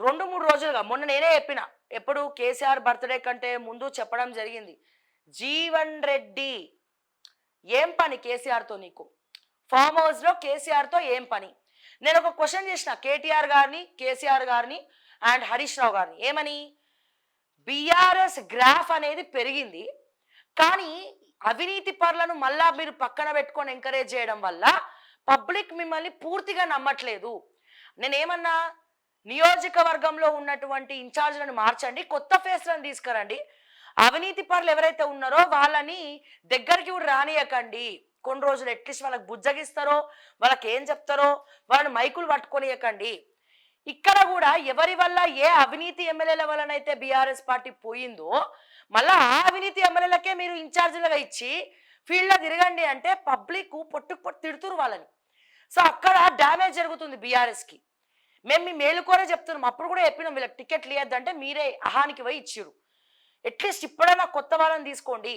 2, 3 రోజులుగా మొన్న నేనే చెప్పిన. ఎప్పుడు కేసీఆర్ బర్త్‌డే కంటే ముందు చెప్పడం జరిగింది. జీవన్ రెడ్డి ఏం పని కేసీఆర్‌తో నీకు? ఫార్మ్ హౌస్‌లో కేసీఆర్‌తో ఏం పని? నేనొక క్వెషన్ చేసిన కేటీఆర్ గారిని, కేసీఆర్ గారిని అండ్ హరీష్ రావు గారిని. ఏమని? బీఆర్ఎస్ గ్రాఫ్ అనేది పెరిగింది. కానీ అవినీతి పరులను మళ్ళా మీరు పక్కన పెట్టుకొని ఎంకరేజ్ చేయడం వల్ల పబ్లిక్ మిమ్మల్ని పూర్తిగా నమ్మట్లేదు. నేనేమన్నా నియోజకవర్గంలో ఉన్నటువంటి ఇన్ఛార్జ్లను మార్చండి, కొత్త ఫేస్లను తీసుకురండి. అవినీతి పరులు ఎవరైతే ఉన్నారో వాళ్ళని దగ్గరికి కూడా రానియకండి. కొన్ని రోజులు అట్లీస్ట్ వాళ్ళకి బుజ్జగిస్తారో, వాళ్ళకి ఏం చెప్తారో, వాళ్ళని మైకులు పట్టుకొనియకండి. ఇక్కడ కూడా ఎవరి వల్ల ఏ అవినీతి ఎమ్మెల్యేల వల్లనైతే బీఆర్ఎస్ పార్టీ పోయిందో మళ్ళీ ఆ అవినీతి ఎమ్మెల్యేలకే మీరు ఇన్ఛార్జీలుగా ఇచ్చి ఫీల్డ్లో తిరగండి అంటే పబ్లిక్ పొట్టుకు పొట్టు తిడుతురు వాళ్ళని. సో అక్కడ డ్యామేజ్ జరుగుతుంది బీఆర్ఎస్కి. మేము మీ మేలుకోరే చెప్తున్నాం. అప్పుడు కూడా చెప్పినాం వీళ్ళకి టికెట్లు ఇవ్వద్దంటే మీరే అహానికి పోయి ఇచ్చిరు. అట్లీస్ట్ ఇప్పుడైనా కొత్త వాళ్ళని తీసుకోండి.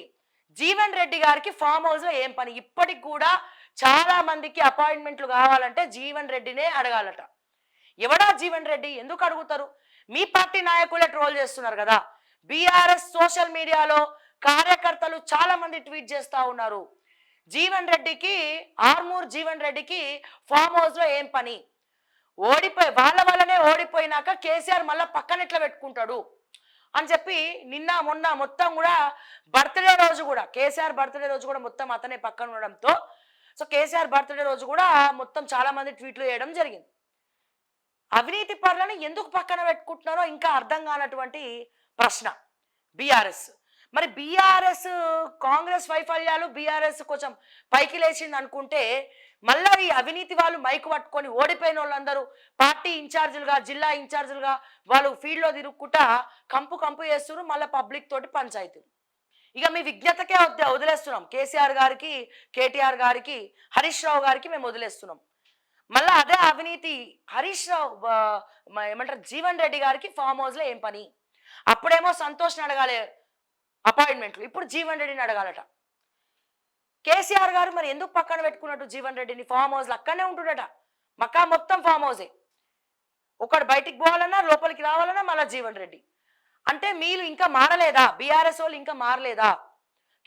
జీవన్ రెడ్డి గారికి ఫామ్ హౌస్లో ఏం పని? ఇప్పటికి కూడా చాలా మందికి అపాయింట్మెంట్లు కావాలంటే జీవన్ రెడ్డినే అడగాలట. ఎవడా జీవన్ రెడ్డి? ఎందుకు అడుగుతారు? మీ పార్టీ నాయకులే ట్రోల్ చేస్తున్నారు కదా. బీఆర్ఎస్ సోషల్ మీడియాలో కార్యకర్తలు చాలా మంది ట్వీట్ చేస్తూ ఉన్నారు. జీవన్ రెడ్డికి, ఆర్మూర్ జీవన్ రెడ్డికి ఫామ్ హౌస్లో ఏం పని? ఓడిపోయి వాళ్ళ వల్లనే ఓడిపోయినాక కేసీఆర్ మళ్ళీ పక్కన ఎట్లా పెట్టుకుంటాడు అని చెప్పి నిన్న మొన్న మొత్తం కూడా బర్త్డే రోజు కూడా కేసీఆర్ బర్త్డే రోజు కూడా మొత్తం అతనే పక్కన ఉండడంతో సో కేసీఆర్ బర్త్డే రోజు కూడా మొత్తం చాలా మంది ట్వీట్లు చేయడం జరిగింది. అవినీతి పరులను ఎందుకు పక్కన పెట్టుకుంటున్నారో ఇంకా అర్థం కానటువంటి ప్రశ్న బీఆర్ఎస్. మరి బీఆర్ఎస్ కాంగ్రెస్ వైఫల్యాలు బీఆర్ఎస్ కొంచెం పైకి లేచింది అనుకుంటే మళ్ళీ ఈ అవినీతి వాళ్ళు మైకు పట్టుకొని ఓడిపోయిన వాళ్ళందరూ పార్టీ ఇన్ఛార్జీలుగా, జిల్లా ఇన్ఛార్జీలుగా వాళ్ళు ఫీల్డ్లో తిరుగుకుంటా కంపు కంపు చేస్తున్నారు. మళ్ళీ పబ్లిక్ తోటి పంచాయతీ. ఇక మీ విజ్ఞతకే వదిలేస్తున్నాం. కేసీఆర్ గారికి, కేటీఆర్ గారికి, హరీష్ రావు గారికి మేము వదిలేస్తున్నాం. మళ్ళీ అదే అవినీతి హరీష్ రావు ఏమంటారు జీవన్ రెడ్డి గారికి ఫామ్ హౌస్లో ఏం పని? అప్పుడేమో సంతోష్ని అడగాలి అపాయింట్మెంట్లు, ఇప్పుడు జీవన్ రెడ్డిని అడగాలట. కేసీఆర్ గారు మరి ఎందుకు పక్కన పెట్టుకున్నట్టు జీవన్ రెడ్డిని? ఫామ్ హౌస్లో అక్కడనే ఉంటుండట. మక్కా మొత్తం ఫామ్ హౌసే. ఒకడు బయటికి పోవాలన్నా లోపలికి రావాలన్నా మళ్ళీ జీవన్ రెడ్డి. అంటే మీరు ఇంకా మారలేదా? బీఆర్ఎస్ వాళ్ళు ఇంకా మారలేదా?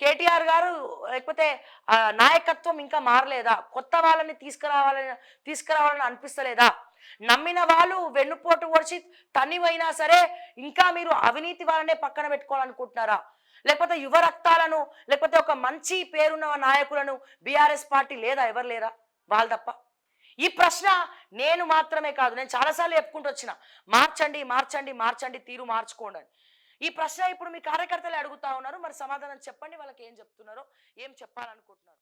కేటీఆర్ గారు లేకపోతే నాయకత్వం ఇంకా మారలేదా? కొత్త వాళ్ళని తీసుకురావాలని అనిపిస్తలేదా? నమ్మిన వాళ్ళు వెన్నుపోటు వచ్చి తన్నివైనా సరే ఇంకా మీరు అవినీతి వాళ్ళనే పక్కన పెట్టుకోవాలనుకుంటున్నారా? లేకపోతే యువ రక్తాలను, లేకపోతే ఒక మంచి పేరున్న నాయకులను బీఆర్ఎస్ పార్టీ లేదా? ఎవరు లేరా? వాళ్ళు తప్ప. ఈ ప్రశ్న నేను మాత్రమే కాదు, నేను చాలాసార్లు చెప్పుకుంటూ వచ్చిన. మార్చండి మార్చండి మార్చండి, తీరు మార్చుకోండి అని. ఈ ప్రశ్న ఇప్పుడు మీ కార్యకర్తలే అడుగుతా ఉన్నారు. మరి సమాధానం చెప్పండి, వాళ్ళకి ఏం చెప్తున్నారో, ఏం చెప్పాలనుకుంటున్నారు.